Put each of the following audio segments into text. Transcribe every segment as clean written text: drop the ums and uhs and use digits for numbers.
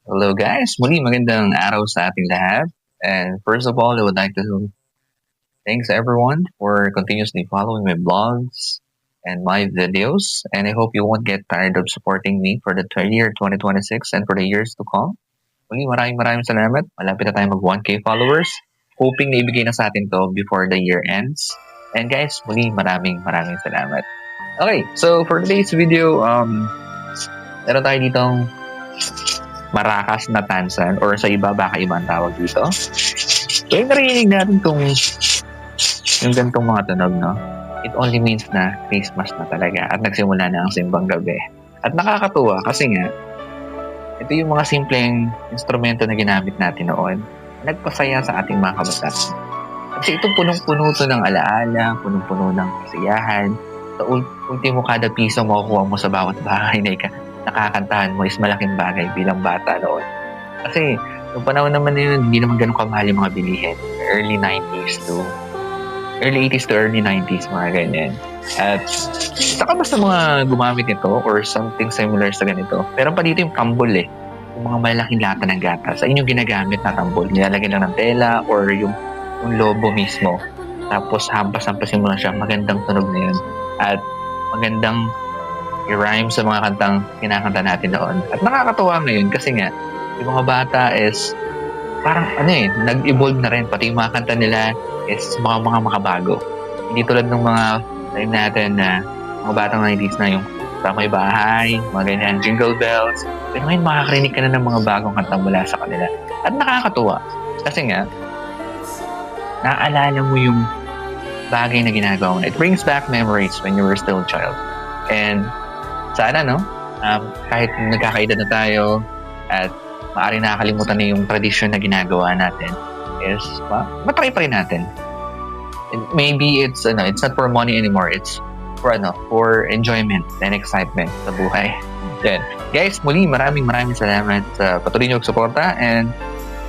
Hello guys, muli magandang araw sa ating lahat. And first of all, I would like to thanks everyone for continuously following my blogs and my videos. And I hope you won't get tired of supporting me for the year 2026 and for the years to come. Muli maraming salamat. Malapit na tayo mag 1K followers. Hoping na ibigay na sa atin to before the year ends. And guys, muli maraming salamat. Okay, so for today's video, meron tayo ditong marakas na tansan or sa iba baka ibang tawag dito. So yung narinig natin yung gantong mga tunog, no? It only means na Christmas na talaga at nagsimula na ang simbang gabi. At nakakatuwa kasi nga, ito yung mga simpleng instrumento na ginamit natin noon, nagpasaya sa ating mga kabataan. Kasi ito punong-puno to ng alaala, punong-puno ng kasiyahan. Sa ultimo kada piso makukuha mo sa bawat bahay na nakakantahan mo is malaking bagay bilang bata noon. Kasi, yung panahon naman na yun, hindi naman ganun kamahal yung mga bilihin. Early 80s to early 90s, mga ganyan. At, saka basta mga gumamit nito or something similar sa ganito. Pero pa dito yung tambol yung mga malaking lata ng gatas. Ayun yung ginagamit na tambol. Nilalagyan lang ng tela or yung lobo mismo. Tapos, hampas-hampasin mo lang siya. Magandang tunog na yun. At, magandang i-rhyme sa mga kantang kinakanta natin noon. At nakakatuwa ngayon kasi nga, yung mga bata is parang nag-evolve na rin. Pati yung mga kanta nila is mga makabago. Hindi tulad ng mga time natin na mga batang 90s na yung sa may bahay, mga ganyan, jingle bells. Pero ngayon makakarinig ka na ng mga bagong kanta mula sa kanila. At nakakatuwa. Kasi nga, naaalala mo yung bagay na ginagawa mo. It brings back memories when you were still a child. And sana, kahit nagkakaedad na tayo at maaaring nakakalimutan na yung tradisyon na ginagawa natin is, matry pa rin natin. And maybe it's not for money anymore. It's for enjoyment and excitement sa buhay. Then, guys, muli maraming salamat sa patuloy niyong suporta and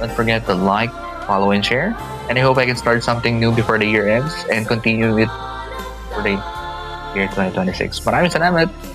don't forget to like, follow, and share. And I hope I can start something new before the year ends and continue with for the year 2026. Maraming salamat!